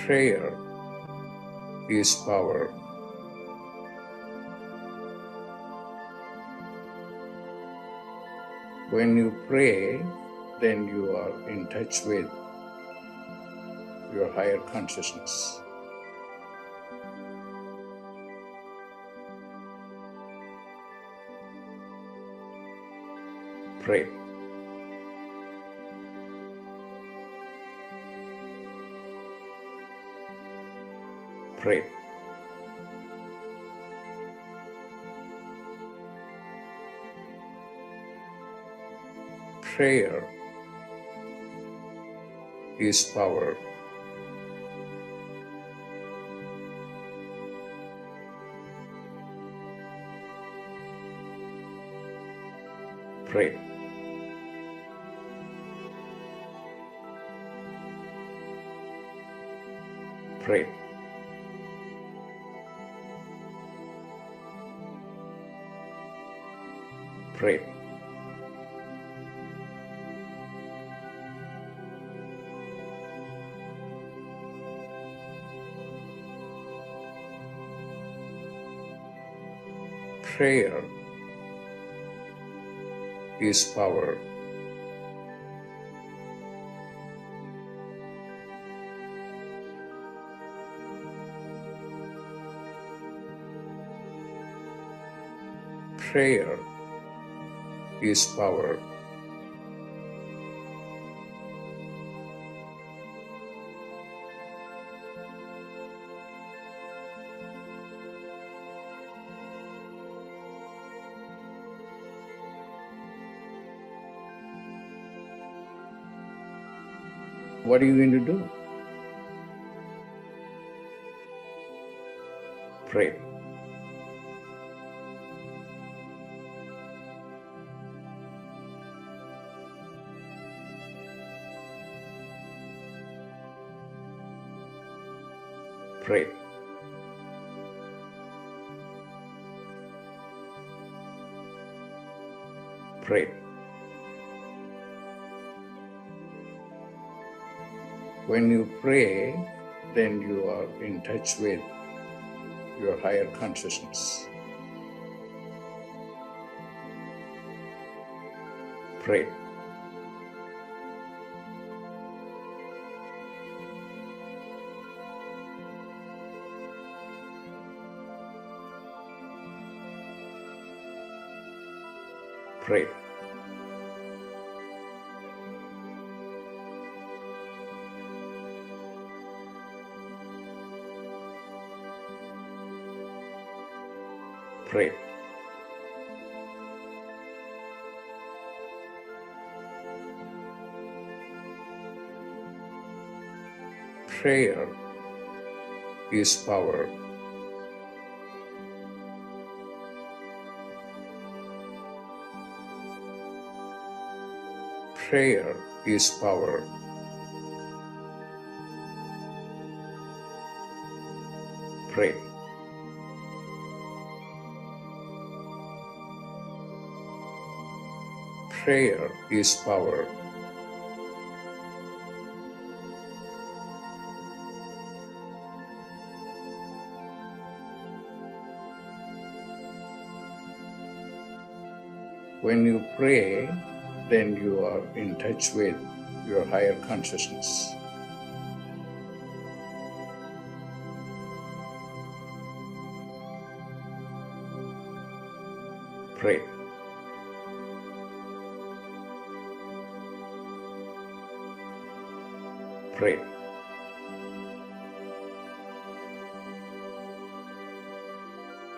Prayer is power. When you pray, then you are in touch with your higher consciousness. Pray. Pray. Prayer is power. Pray. Pray. Pray. Prayer is power. Prayer is power. What are you going to do? Pray. Pray. Pray. When you pray, then you are in touch with your higher consciousness. Pray. Pray. Pray. Prayer is power. Prayer is power. Pray. Prayer is power. When you pray, then you are in touch with your higher consciousness. Pray. Pray.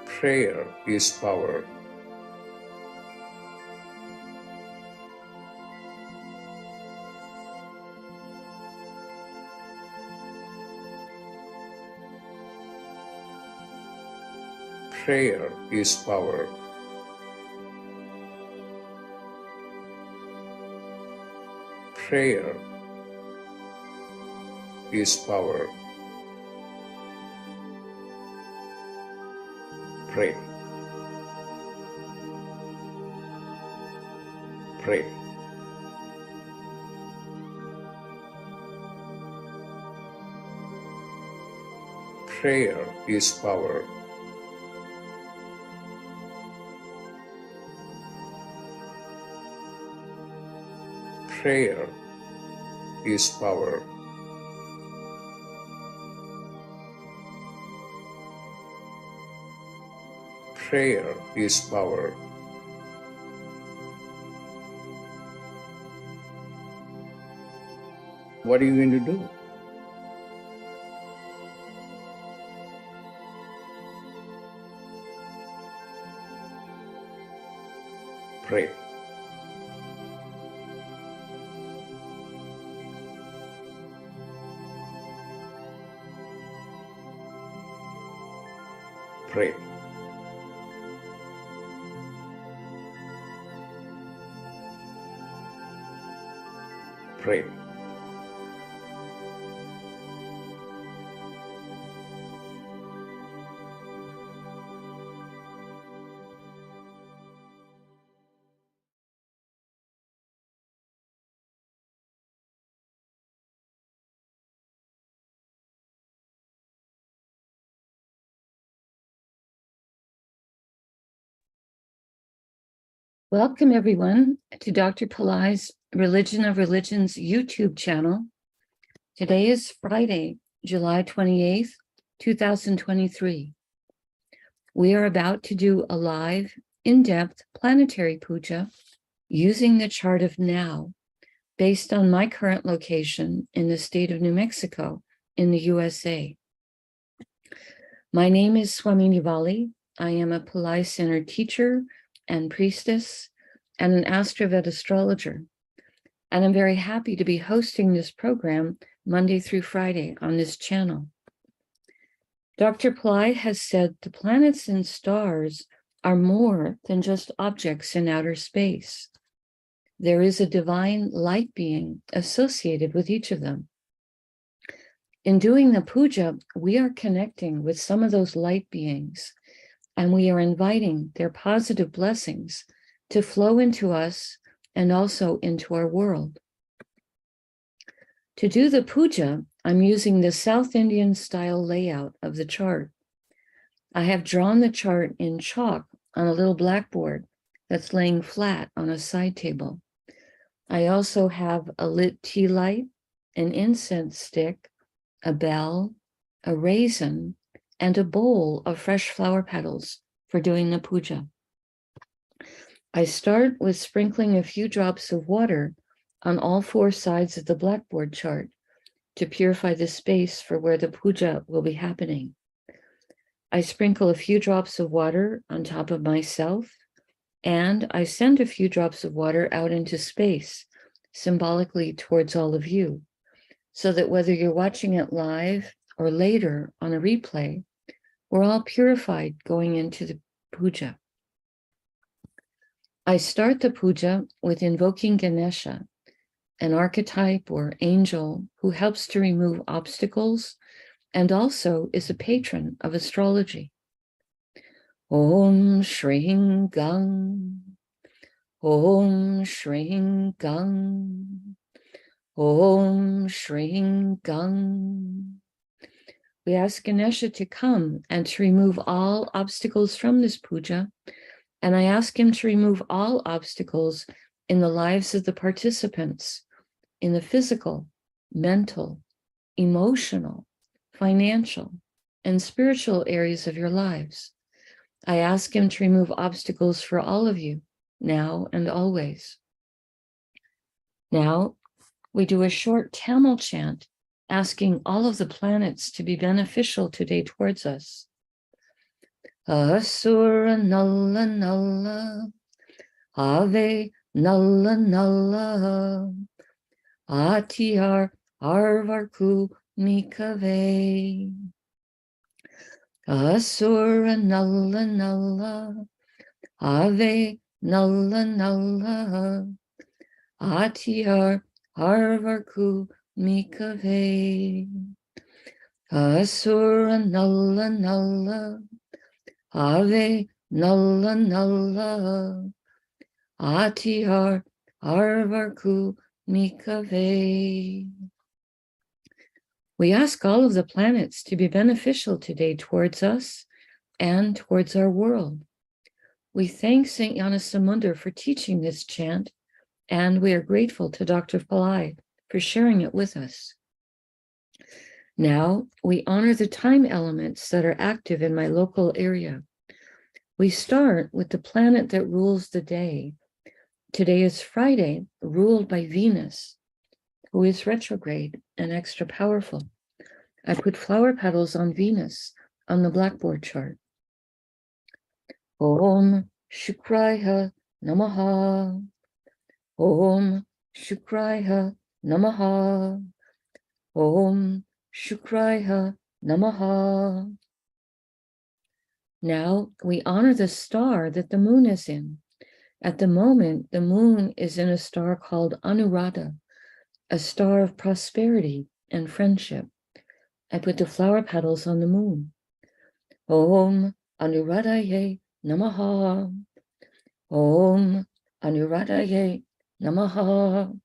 Prayer is power. Prayer is power. Prayer is power. Pray. Pray. Prayer is power. Prayer is power. Prayer is power. What are you going to do? Pray. Pray. Pray. Welcome, everyone, to Dr. Pillai's Religion of Religions YouTube channel. Today is Friday, July 28th, 2023. We are about to do a live, in-depth planetary puja using the chart of now, based on my current location in the state of New Mexico in the USA. My name is Swamini Valli. I am a Pillai Center teacher and priestess, and an AstroVed astrologer. And I'm very happy to be hosting this program Monday through Friday on this channel. Dr. Pillai has said the planets and stars are more than just objects in outer space. There is a divine light being associated with each of them. In doing the puja, we are connecting with some of those light beings, and we are inviting their positive blessings to flow into us and also into our world. To do the puja, I'm using the South Indian style layout of the chart. I have drawn the chart in chalk on a little blackboard that's laying flat on a side table. I also have a lit tea light, an incense stick, a bell, a raisin, and a bowl of fresh flower petals for doing the puja. I start with sprinkling a few drops of water on all four sides of the blackboard chart to purify the space for where the puja will be happening. I sprinkle a few drops of water on top of myself, and I send a few drops of water out into space, symbolically towards all of you, so that whether you're watching it live or later on a replay, we're all purified going into the puja. I start the puja with invoking Ganesha, an archetype or angel who helps to remove obstacles and also is a patron of astrology. Om Shring Gang, Om Shring Gang, Om Shring Gang. We ask Ganesha to come and to remove all obstacles from this puja, and I ask him to remove all obstacles in the lives of the participants, in the physical, mental, emotional, financial, and spiritual areas of your lives. I ask him to remove obstacles for all of you, now and always. Now, we do a short Tamil chant, asking all of the planets to be beneficial today towards us. Asura Nalla Nalla, Ave Nalla Nalla, Atiyar Arvarku Mikave. Asura Nalla Nalla, Ave Nalla Nalla, Atiyar Arvarku Mikave. Asura Nalla Nalla, Ave Nalla Nalla, Atiyar Arvarku Mikave. We ask all of the planets to be beneficial today towards us and towards our world. We thank St. Gnanasamunda for teaching this chant, and we are grateful to Dr. Pillai for sharing it with us. Now, we honor the time elements that are active in my local area. We start with the planet that rules the day. Today is Friday, ruled by Venus, who is retrograde and extra powerful. I put flower petals on Venus on the blackboard chart. Om Shukraya Namaha. Om Shukraya Namaha. Om Shukraya Namaha. Now we honor the star that the moon is in. At the moment, the moon is in a star called Anuradha, a star of prosperity and friendship. I put the flower petals on the moon. Om Anuradhaye Namaha. Om Anuradhaye Namaha.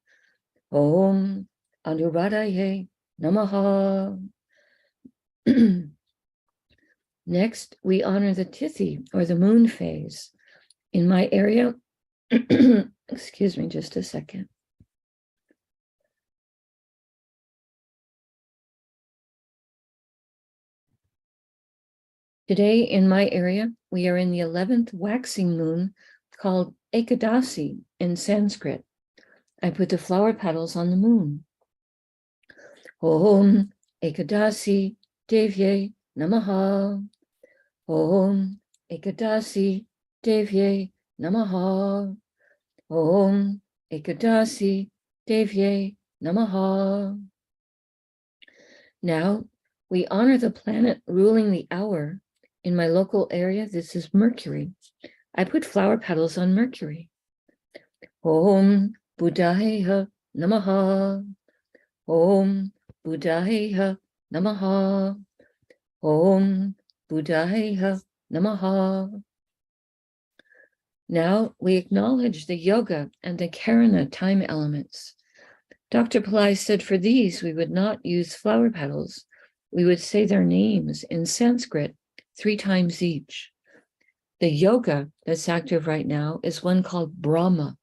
Om Anuradhaye Namaha. Next, we honor the Tithi, or the moon phase. In my area, excuse me just a second. Today in my area, we are in the 11th waxing moon called Ekadasi in Sanskrit. I put the flower petals on the moon. Om Ekadasi Devye Namaha. Om Ekadasi Devye Namaha. Om Ekadasi Devye Namaha. Now we honor the planet ruling the hour. In my local area, this is Mercury. I put flower petals on Mercury. Om Buddhaya Namaha. Om Buddhaya Namaha. Om Buddhaya Namaha. Now we acknowledge the yoga and the karana time elements. Dr. Pillai said for these, we would not use flower petals. We would say their names in Sanskrit 3 times each. The yoga that's active right now is one called Brahma,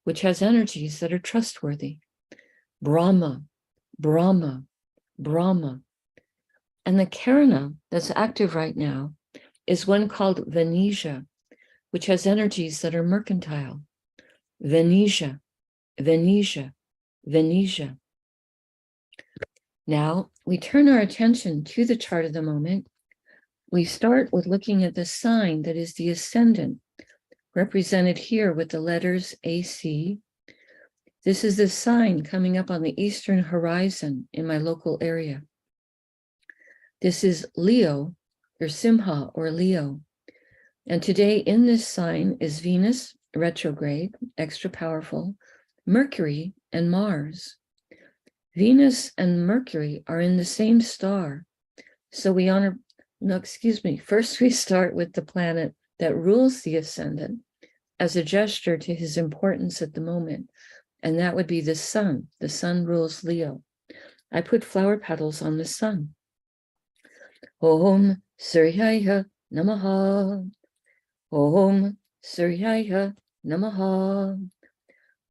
which has energies that are trustworthy. Brahma, Brahma, Brahma. And the karana that's active right now is one called Venetia, which has energies that are mercantile. Venetia, Venetia, Venetia. Now we turn our attention to the chart of the moment. We start with looking at the sign that is the ascendant, represented here with the letters AC. This is the sign coming up on the eastern horizon in my local area. This is Leo, or Simha, or Leo. And today in this sign is Venus, retrograde, extra powerful, Mercury, and Mars. Venus and Mercury are in the same star. So we honor, first we start with the planet that rules the ascendant as a gesture to his importance at the moment. And that would be the sun. The sun rules Leo. I put flower petals on the sun. Om Suryaya Namaha. Om Suryaya Namaha.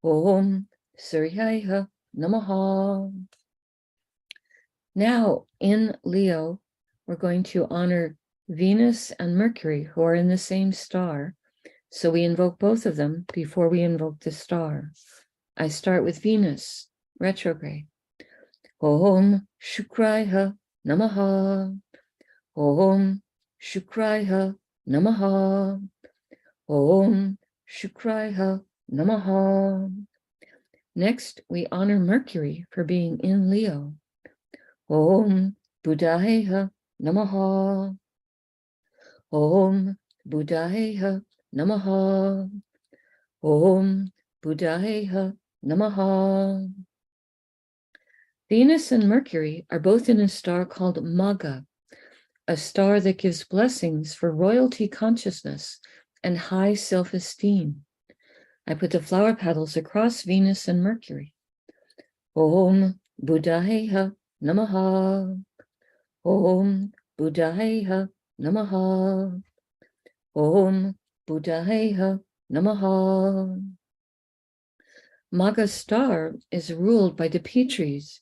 Om Suryaya Namaha. Now in Leo, we're going to honor Venus and Mercury, who are in the same star. So we invoke both of them before we invoke the star. I start with Venus, retrograde. Om Shukraya Namaha. Om Shukraya Namaha. Om Shukraya Namaha. Next, we honor Mercury for being in Leo. Om Buddhaya Namaha. Om Buddhaya Namaha. Om Buddhaya Namaha. Venus and Mercury are both in a star called Magha, a star that gives blessings for royalty consciousness and high self-esteem. I put the flower petals across Venus and Mercury. Om Buddhaya Namaha. Om Buddhaya Namaha. Om Buddhaya Namaha. Maga star is ruled by the Petries,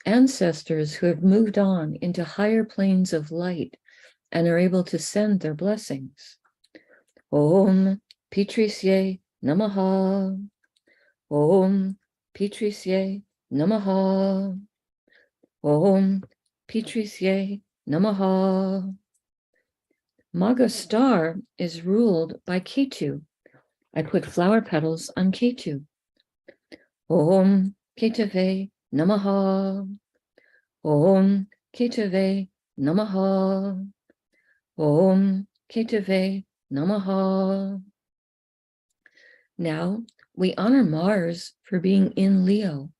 ancestors who have moved on into higher planes of light and are able to send their blessings. Om Petrisye Namaha. Om Petrisye Namaha. Om Petrisye Namaha. Maga star is ruled by Ketu. I put flower petals on Ketu. Om Ketave Namaha. Om Ketave Namaha. Om Ketave Namaha. Now we honor Mars for being in Leo.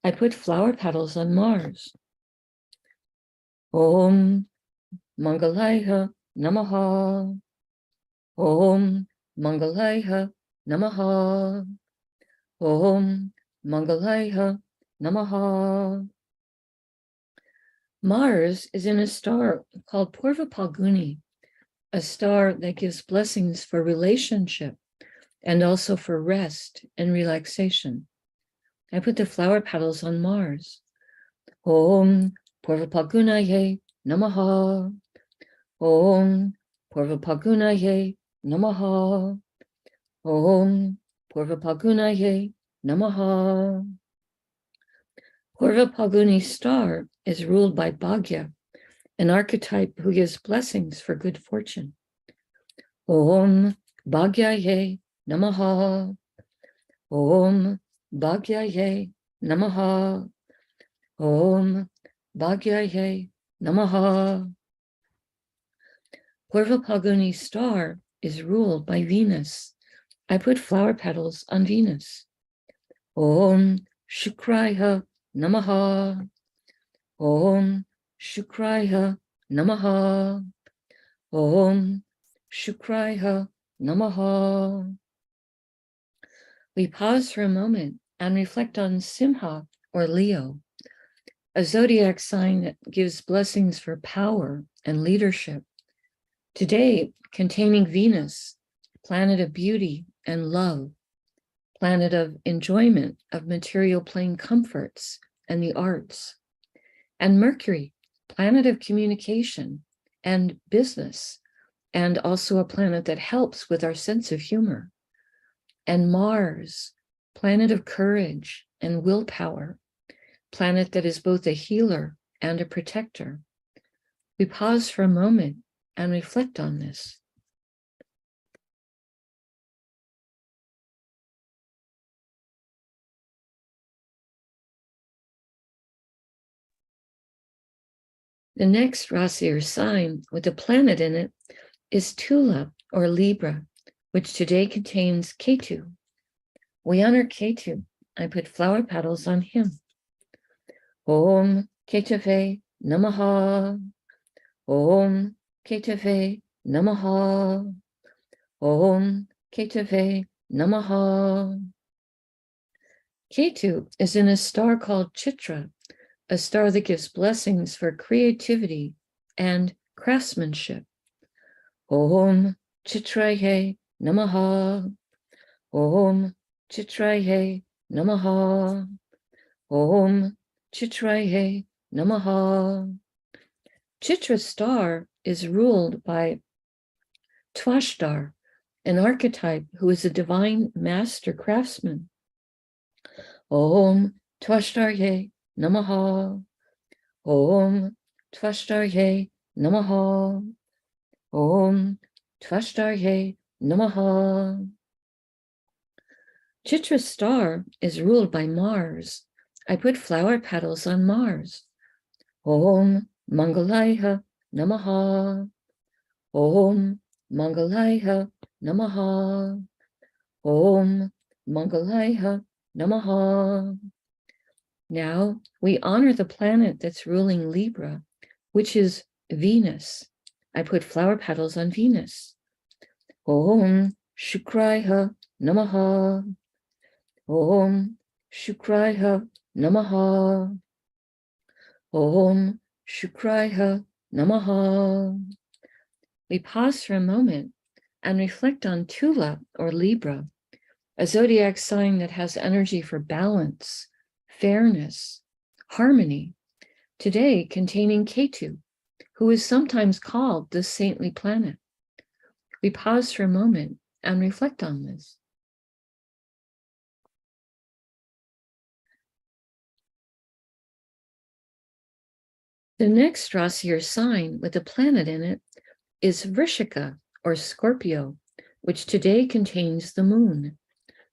I put flower petals on Mars. Om Mangalaya Namaha. Om Mangalaya Namaha. Om Mangalaya Namaha. Mars is in a star called Purva Palguni, a star that gives blessings for relationship and also for rest and relaxation. I put the flower petals on Mars. Om Purva Palgunaye Namaha. Om Purva Palgunaye Namaha. Om Purva Palgunaye Namaha. Purva Palguni star is ruled by Bhagya, an archetype who gives blessings for good fortune. Om Bhagyaye Namaha. Om Bhagyaye Namaha. Om Bhagyaye Namaha. Purva Palguni star is ruled by Venus. I put flower petals on Venus. Om Shukraya Namaha. Om Shukraya Namaha. Om Shukraya Namaha. We pause for a moment and reflect on Simha or Leo, a zodiac sign that gives blessings for power and leadership. Today, containing Venus, planet of beauty and love, planet of enjoyment of material plane comforts and the arts, and Mercury, planet of communication and business, and also a planet that helps with our sense of humor, and Mars, planet of courage and willpower, planet that is both a healer and a protector. We pause for a moment and reflect on this. The next Rasi or sign with a planet in it is Tula or Libra, which today contains Ketu. We honor Ketu. I put flower petals on him. Om Ketave Namaha. Om Ketave Namaha. Om Ketave Namaha. Ketu is in a star called Chitra, a star that gives blessings for creativity and craftsmanship. Om Chitraye Namaha. Om Chitraye Namaha. Om Chitraye Namaha. Chitra star is ruled by Twashtar, an archetype who is a divine master craftsman. Om Twashtarye Namaha. Om Twashtarye Namaha. Om Twashtarye Namaha. Chitra star is ruled by Mars. I put flower petals on Mars. Om Mangalaya Namaha. Om Mangalaya Namaha. Om Mangalaya Namaha. Now we honor the planet that's ruling Libra, which is Venus. I put flower petals on Venus. Om Shukraya Namaha. Om Shukraya Namaha. Om Shukraya Namaha. We pause for a moment and reflect on Tula or Libra, a zodiac sign that has energy for balance, fairness, harmony, today containing Ketu, who is sometimes called the saintly planet. We pause for a moment and reflect on this. The next Rasi or sign with a planet in it is Vrishika or Scorpio, which today contains the moon.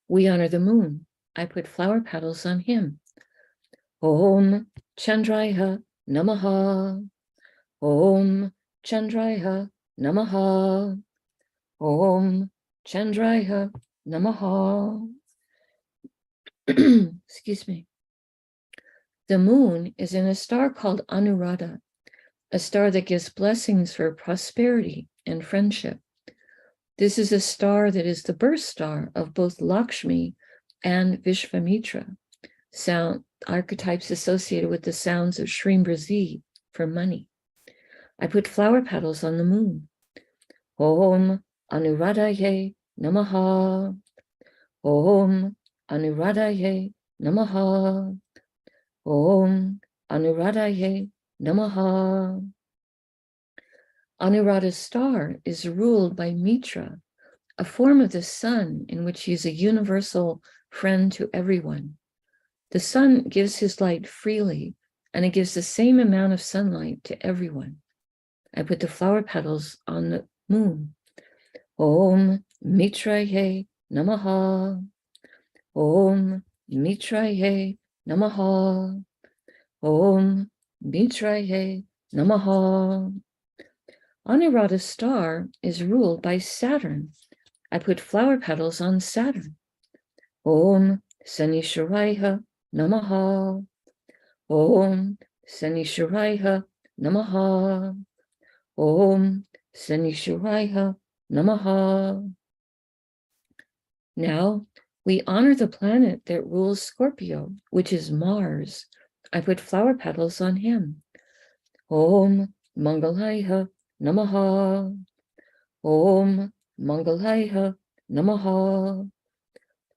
We honor the moon. I put flower petals on him. Om Chandraya Namaha. Om Chandraya Namaha. Om Chandraya Namaha. Excuse me. The moon is in a star called Anuradha, a star that gives blessings for prosperity and friendship. This is a star that is the birth star of both Lakshmi and Vishvamitra, sound archetypes associated with the sounds of Shrimbrazi for money. I put flower petals on the moon. Om Anuradhaye Namaha. Om Anuradhaye Namaha. Om Anuradhaye Namaha. Anuradha's star is ruled by Mitra, a form of the sun in which he is a universal friend to everyone. The sun gives his light freely, and it gives the same amount of sunlight to everyone. I put the flower petals on the moon. Om Mitraye Namaha. Om Mitraye Namaha. Om Mitraye Namaha. Anuradha's star is ruled by Saturn. I put flower petals on Saturn. Om Sanishwaraya Namaha. Om Sanishwaraya Namaha. Om Sanishwaraya Namaha. Now we honor the planet that rules Scorpio, which is Mars. I put flower petals on him. Om Mangalaya Namaha. Om Mangalaya Namaha.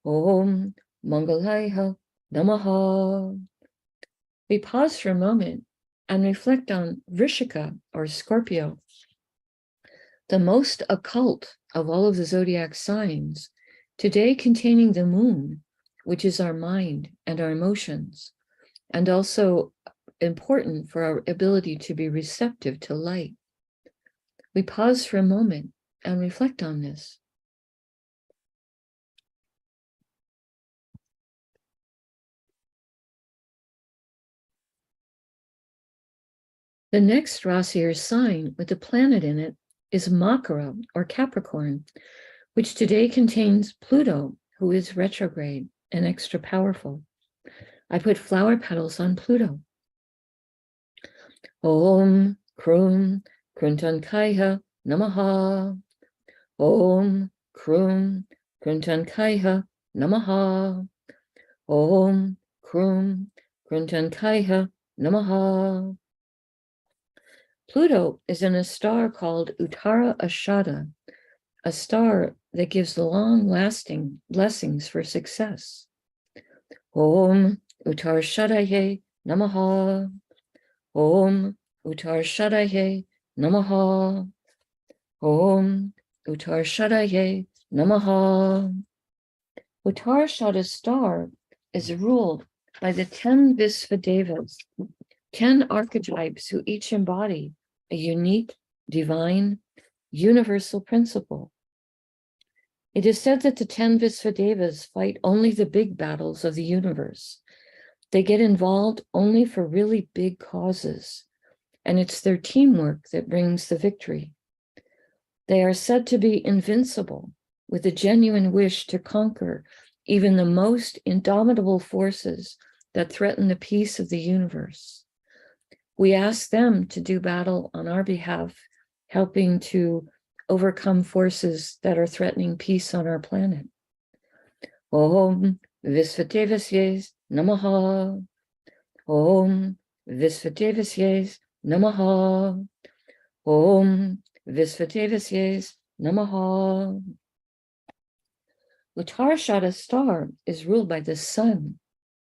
Om Mangalaya Namaha. We pause for a moment and reflect on Vrishika or Scorpio, the most occult of all of the zodiac signs, today containing the moon, which is our mind and our emotions, and also important for our ability to be receptive to light. We pause for a moment and reflect on this. The next Rasi or sign with a planet in it is Makara or Capricorn, which today contains Pluto, who is retrograde and extra powerful. I put flower petals on Pluto. Om Krum Kruntankaya Namaha. Om Krum Kruntankaya Namaha. Om Krum Kruntankaya Namaha. Pluto is in a star called Uttara Ashada, a star that gives long-lasting blessings for success. Om Uttara Shadaye Namaha. Om Uttara Shadaye Namaha. Om Uttara Shadaye Namaha. Uttara Shada star is ruled by the 10 Visvadevas, 10 archetypes who each embody a unique, divine, universal principle. It is said that the 10 Visvadevas fight only the big battles of the universe. They get involved only for really big causes, and it's their teamwork that brings the victory. They are said to be invincible, with a genuine wish to conquer even the most indomitable forces that threaten the peace of the universe. We ask them to do battle on our behalf, helping to overcome forces that are threatening peace on our planet. Om Visvadevasye Namaha. Om Visvadevasye Namaha. Om Visvadevasye Namaha. Uttarashada star is ruled by the sun.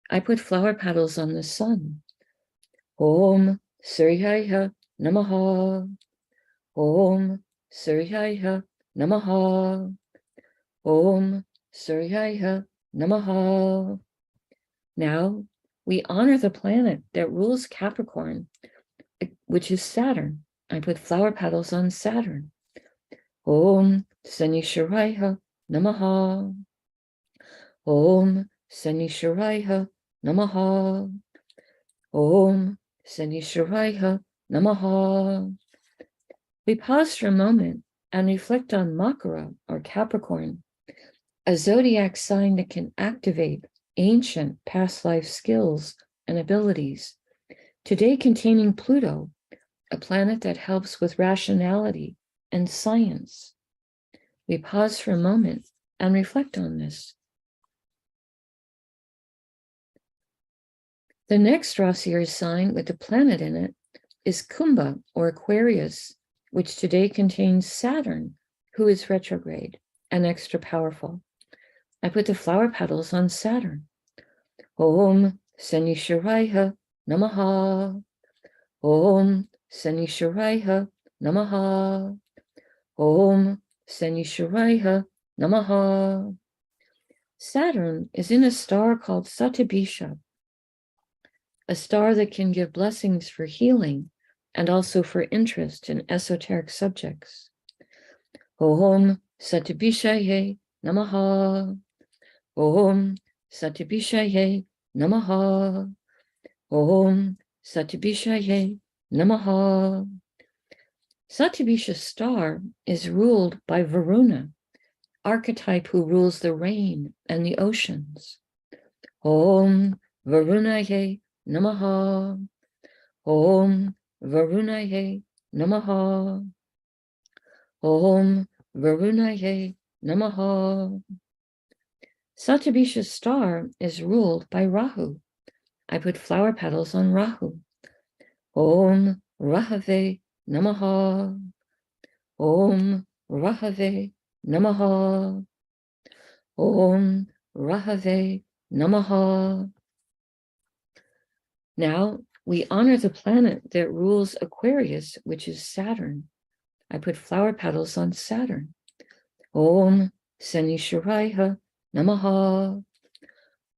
I put flower petals on the sun. Om Suryaya Namaha. Om Suryaya Namaha. Om Suryaya Namaha. Now we honor the planet that rules Capricorn, which is Saturn. I put flower petals on Saturn. Om Sanishwaraya Namaha. Om Sanishwaraya Namaha. Om Sanishwaraya Namaha. We pause for a moment and reflect on Makara, or Capricorn, a zodiac sign that can activate ancient past life skills and abilities, today containing Pluto, a planet that helps with rationality and science. We pause for a moment and reflect on this. The next Rasi or sign with the planet in it is Kumbha, or Aquarius, which today contains Saturn, who is retrograde and extra powerful. I put the flower petals on Saturn. Om Sanishwaraya Namaha. Om Sanishwaraya Namaha. Om Sanishwaraya Namaha. Saturn is in a star called Satyabhisha, a star that can give blessings for healing and also for interest in esoteric subjects. Om Satyabhishaye Namaha. Om Satyabhishaye Namaha. Om Satyabhishaye Namaha. Satyabhisha star is ruled by Varuna, archetype who rules the rain and the oceans. Om Varunaye Namaha. Om Varunaye Namaha. Om Varunaye Namaha. Satyabhisha star is ruled by Rahu. I put flower petals on Rahu. Om Rahave Namaha. Om Rahave Namaha. Om Rahave Namaha. Now we honor the planet that rules Aquarius, which is Saturn. I put flower petals on Saturn. Om Sanishwaraya Namaha.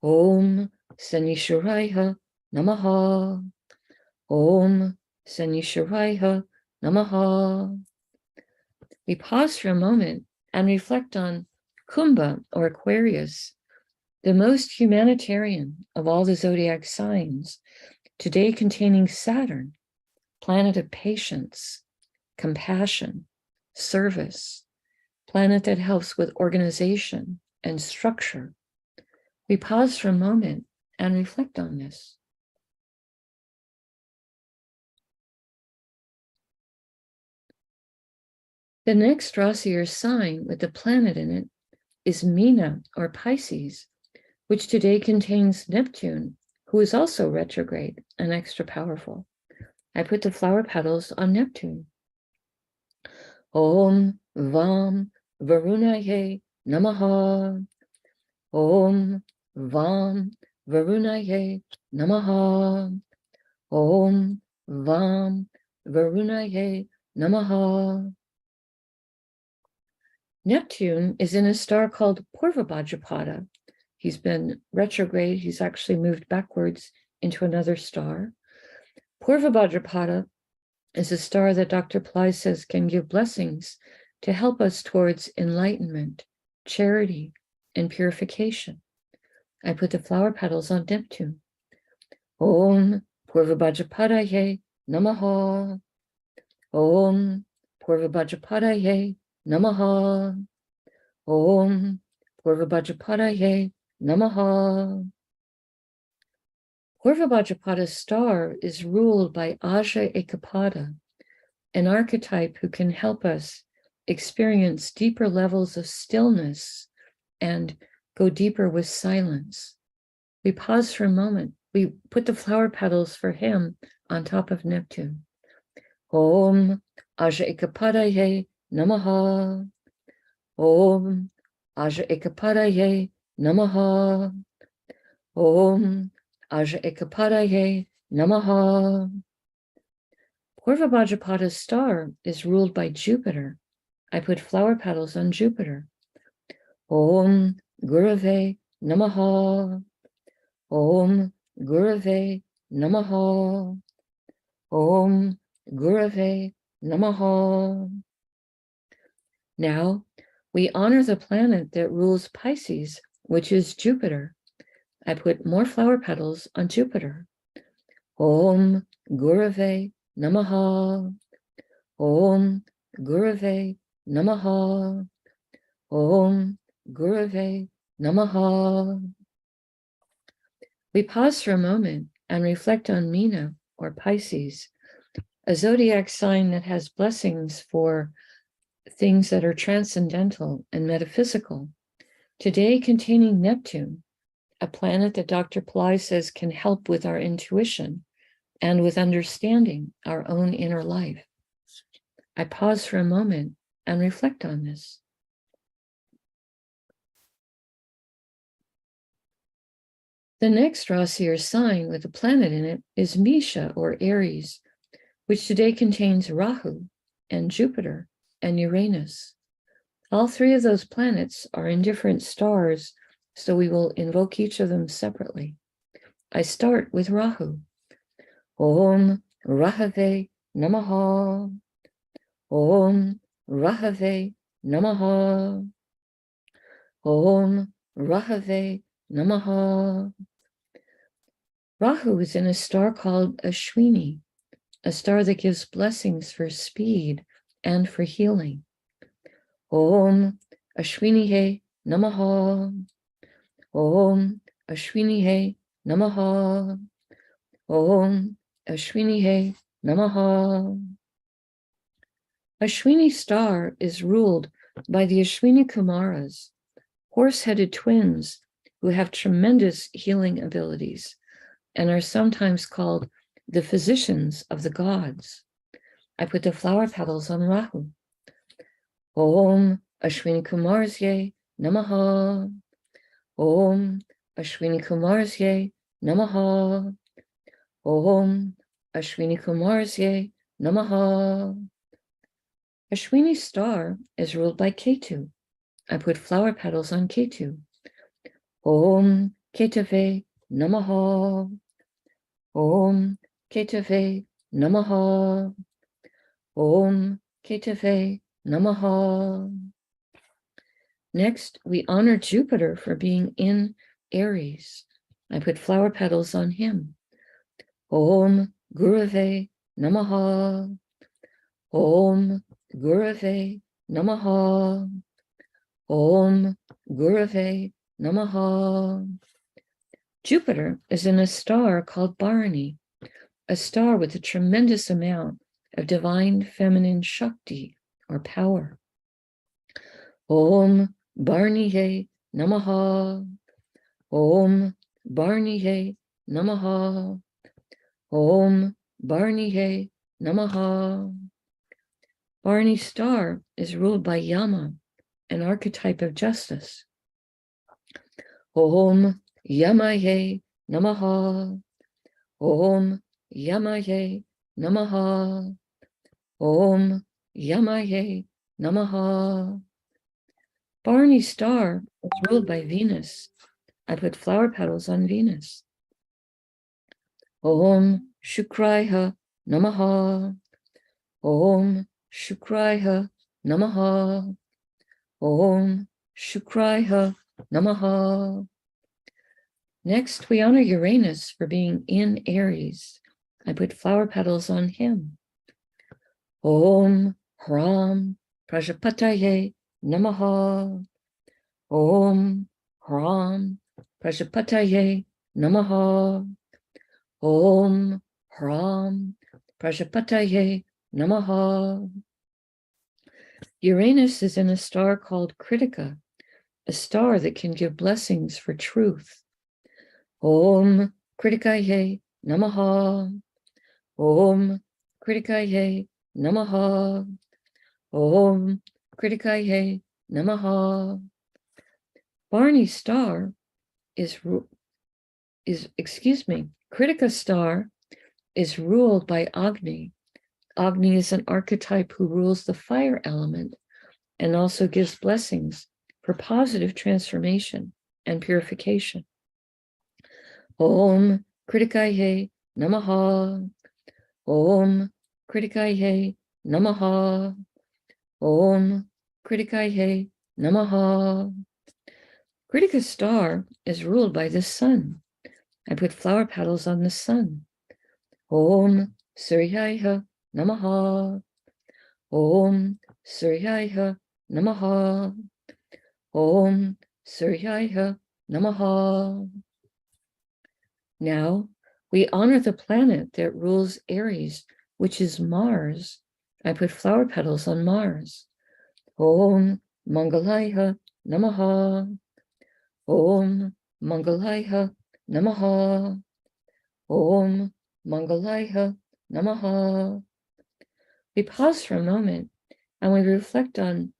Om Sanishwaraya Namaha. Om Sanishwaraya Namaha. We pause for a moment and reflect on Kumbha, or Aquarius, the most humanitarian of all the zodiac signs, today containing Saturn, planet of patience, compassion, service, planet that helps with organization and structure. We pause for a moment and reflect on this. The next Rasi or sign with the planet in it is Meena, or Pisces, which today contains Neptune, who is also retrograde and extra powerful. I put the flower petals on Neptune. Om Vam Varunaye Namaha. Om Vam Varunaye Namaha. Om Vam Varunaye Namaha. Neptune is in a star called Purvabhadrapada. He's been retrograde. He's actually moved backwards into another star. Purvabhadrapada is a star that Dr. Pillai says can give blessings to help us towards enlightenment, charity, and purification. I put the flower petals on Neptune. Om Purvabhadrapadaye Namaha. Om Purvabhadrapadaye Namaha. Om Purvabhadrapadaye Namaha. Purvabhadrapada star is ruled by Aja Ekapada, an archetype who can help us experience deeper levels of stillness and go deeper with silence. We pause for a moment. we put the flower petals for him on top of Neptune. Om Aja Ekapadaye Namaha. Om Aja Ekapadaye Namaha. Om Aja Ekapadaye Namaha. Purva Bhajapada's star is ruled by Jupiter. I put flower petals on Jupiter. Om Gurave Namaha. Om Gurave Namaha. Om Gurave Namaha. Now, we honor the planet that rules Pisces, which is Jupiter. I put more flower petals on Jupiter. Om Gurave Namaha. Om Gurave Namaha. Om Gurave Namaha. We pause for a moment and reflect on Meena, or Pisces, a zodiac sign that has blessings for things that are transcendental and metaphysical. Today, containing Neptune, a planet that Dr. Pillai says can help with our intuition and with understanding our own inner life. I pause for a moment and reflect on this. The next Rasi or sign with a planet in it is Misha, or Aries, which today contains Rahu and Jupiter and Uranus. All three of those planets are in different stars, so we will invoke each of them separately. I start with Rahu. Om Rahave Namaha. Om Rahave Namaha. Om Rahave Namaha. Rahu is in a star called Ashwini, a star that gives blessings for speed and for healing. Om Ashwini Namaha. Om Ashwini Namaha. Om Ashwini Namaha. Ashwini star is ruled by the Ashwini Kumaras, horse-headed twins who have tremendous healing abilities and are sometimes called the physicians of the gods. I put the flower petals on Rahu. Om Ashwini Kumarsye Namaha. Om Ashwini Kumarsye Namaha. Om Ashwini Kumarsye Namaha. Ashwini star is ruled by Ketu. I put flower petals on Ketu. Om Ketave Namaha. Om Ketave Namaha. Om Ketave Namaha. Next, we honor Jupiter for being in Aries. I put flower petals on him. Om Gurave Namaha. Om Gurave Namaha. Om Gurave Namaha. Jupiter is in a star called Bharani, a star with a tremendous amount of divine feminine Shakti, or power. Om Bharani Namaha. Om Bharani Namaha. Om Bharani Namaha. Bharani star is ruled by Yama, an archetype of justice. Om Yamaye Namaha. Om Yamaye Namaha. Om Yamaye Namaha. Bharani star is ruled by Venus. I put flower petals on Venus. Om Shukraya Namaha. Om Shukraya Namaha. Om Shukraya Namaha. Next, we honor Uranus for being in Aries. I put flower petals on him. Om Hram Prajapataye Namaha. Om Hram Prajapataye Namaha. Om Hram Prajapataye Namaha. Uranus is in a star called Kritika, a star that can give blessings for truth. Om Kritikaye Namaha. Om Kritikaye Namaha. Om Kritikaye Namaha. Barney star Kritika star is ruled by Agni. Agni is an archetype who rules the fire element and also gives blessings for positive transformation and purification. Om Kritikaye Namaha. Om Kritikaye Namaha. Om Kritikaye Namaha. Kritika star is ruled by the sun. I put flower petals on the sun. Om Suryaya Namaha. Om Suryaya Namaha. Om Suryaya Namaha. Now we honor the planet that rules Aries, which is Mars. I put flower petals on Mars. Om Mangalaya Namaha. Om Mangalaya Namaha. Om Mangalaya Namaha. We pause for a moment and we reflect on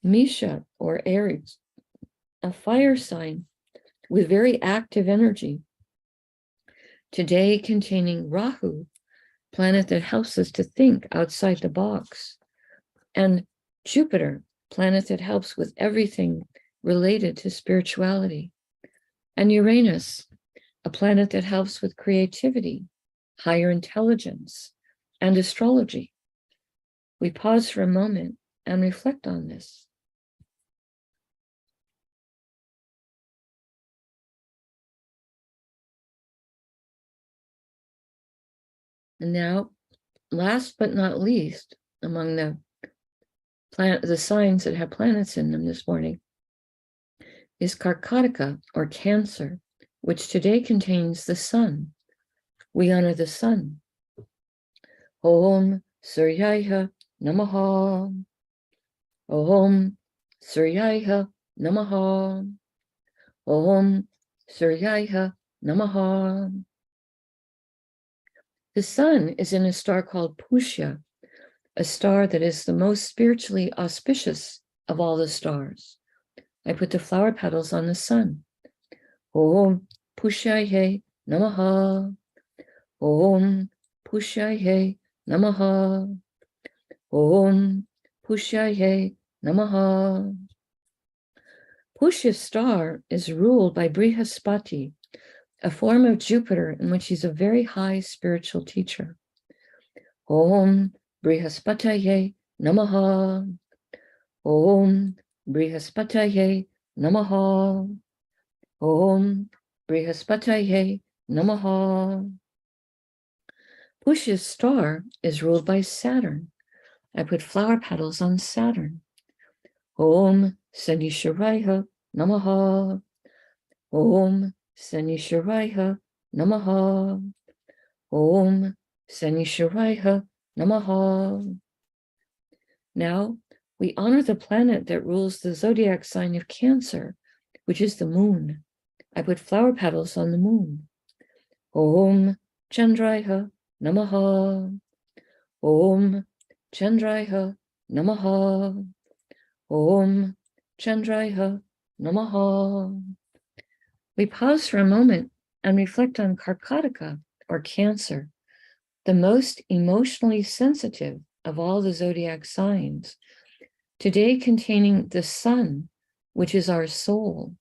Misha or Aries, a fire sign with very active energy. Today containing Rahu, planet that helps us to think outside the box, and Jupiter, planet that helps with everything related to spirituality, and Uranus, a planet that helps with creativity, higher intelligence, and astrology. We pause for a moment and reflect on this. And now, last but not least, among the signs that have planets in them this morning, is Karkataka, or Cancer, which today contains the sun. We honor the sun. Om Suryaya Namaha. Om Suryaya Namaha. Om Suryaya Namaha. The sun is in a star called Pushya, a star that is the most spiritually auspicious of all the stars. I put the flower petals on the sun. Om Pushyaye Namaha. Om Pushyaye Namaha. Om Pushyaye Namaha. Pushya star is ruled by Brihaspati, a form of Jupiter in which he's a very high spiritual teacher. Om Brihaspataye Namaha. Om Brihaspataye Namaha. Om Brihaspataye Namaha. Pushya's star is ruled by Saturn. I put flower petals on Saturn. Om Sanishwaraya Namaha. Om Sanishwaraya Namaha. Om Sanishwaraya Namaha. Now we honor the planet that rules the zodiac sign of Cancer, which is the moon. I put flower petals on the moon. Om Chandraya Namaha. Om Chandraya Namaha. Om Chandraya Namaha. We pause for a moment and reflect on Karkataka, or Cancer, the most emotionally sensitive of all the zodiac signs, today containing the sun, which is our soul,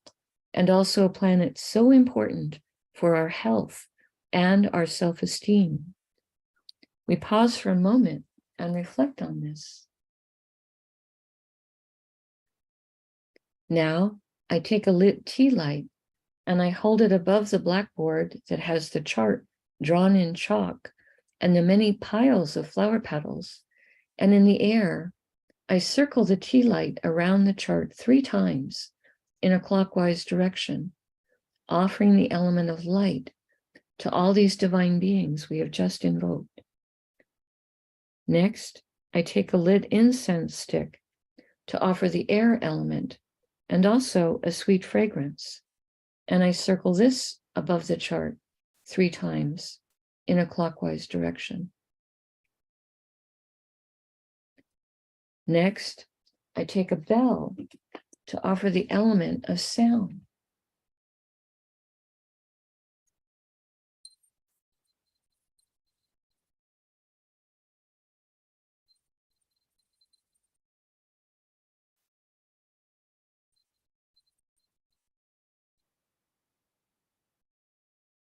and also a planet so important for our health and our self-esteem. We pause for a moment and reflect on this. Now I take a lit tea light and I hold it above the blackboard that has the chart drawn in chalk and the many piles of flower petals. And in the air, I circle the tea light around the chart 3 times in a clockwise direction, offering the element of light to all these divine beings we have just invoked. Next, I take a lit incense stick to offer the air element and also a sweet fragrance. And I circle this above the chart 3 times in a clockwise direction. Next, I take a bell to offer the element of sound.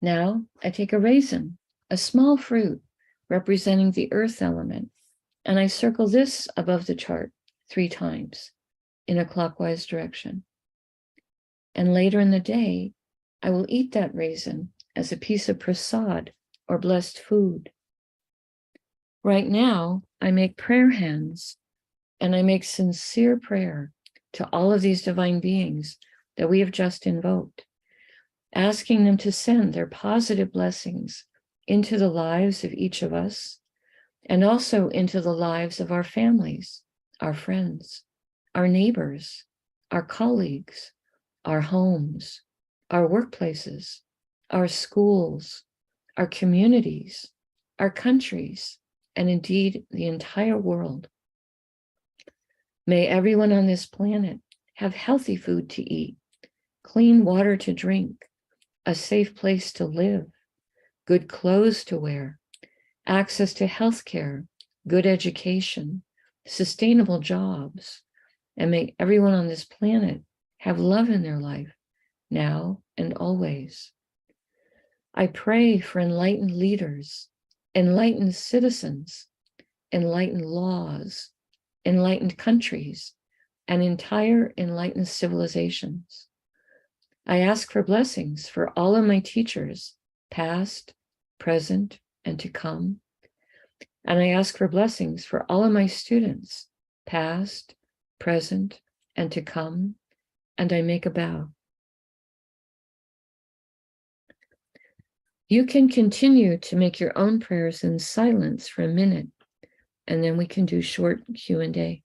Now I take a raisin, a small fruit representing the earth element, and I circle this above the chart 3 times in a clockwise direction. And later in the day, I will eat that raisin as a piece of prasad or blessed food. Right now, I make prayer hands and I make sincere prayer to all of these divine beings that we have just invoked, asking them to send their positive blessings into the lives of each of us and also into the lives of our families, our friends, our neighbors, our colleagues, our homes, our workplaces, our schools, our communities, our countries, and indeed the entire world. May everyone on this planet have healthy food to eat, clean water to drink, a safe place to live, good clothes to wear, access to healthcare, good education, sustainable jobs, and may everyone on this planet have love in their life, now and always. I pray for enlightened leaders, enlightened citizens, enlightened laws, enlightened countries, and entire enlightened civilizations. I ask for blessings for all of my teachers, past, present, and to come. And I ask for blessings for all of my students, past, present, and to come. And I make a bow. You can continue to make your own prayers in silence for a minute, and then we can do short Q&A.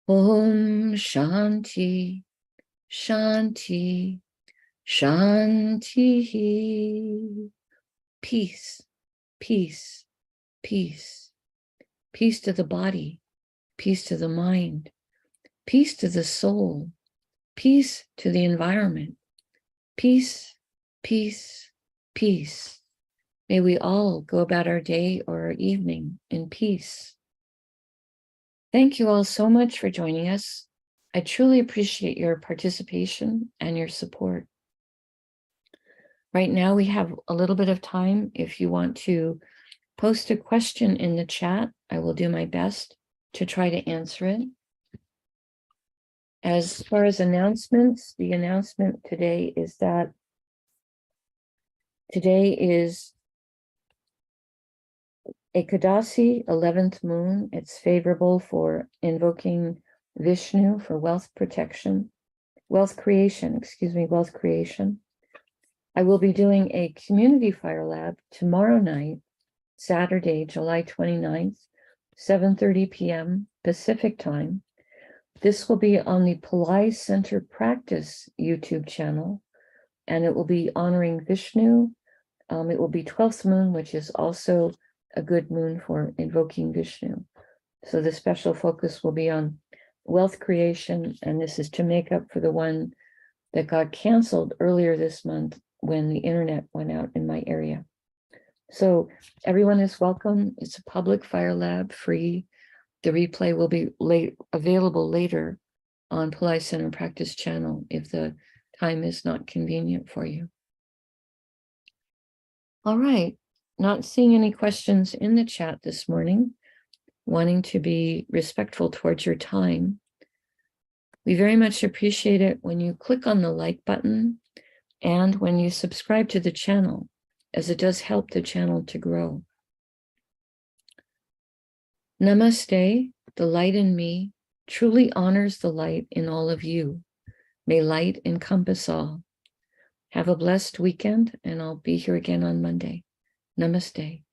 Om Shanti, Shanti, Shanti. Peace, peace, peace. Peace to the body, peace to the mind, peace to the soul, peace to the environment. Peace, peace, peace. May we all go about our day or our evening in peace. Thank you all so much for joining us. I truly appreciate your participation and your support. Right now, we have a little bit of time. If you want to post a question in the chat, I will do my best to try to answer it. As far as announcements, the announcement today is that today is Ekadasi, 11th moon. It's favorable for invoking Vishnu for wealth creation. I will be doing a community fire lab tomorrow night, Saturday, July 29th, 7:30 p.m. Pacific time. This will be on the Pillai Center Practice YouTube channel, and it will be honoring Vishnu, It will be 12th moon, which is also a good moon for invoking Vishnu. So the special focus will be on wealth creation, and this is to make up for the one that got canceled earlier this month when the internet went out in my area. So everyone is welcome. It's a public Fire Lab, free. The replay will be available later on Pillai Center Practice channel if the time is not convenient for you. All right, not seeing any questions in the chat this morning, wanting to be respectful towards your time. We very much appreciate it when you click on the like button and when you subscribe to the channel, as it does help the channel to grow. Namaste, the light in me truly honors the light in all of you. May light encompass all. Have a blessed weekend, and I'll be here again on Monday. Namaste.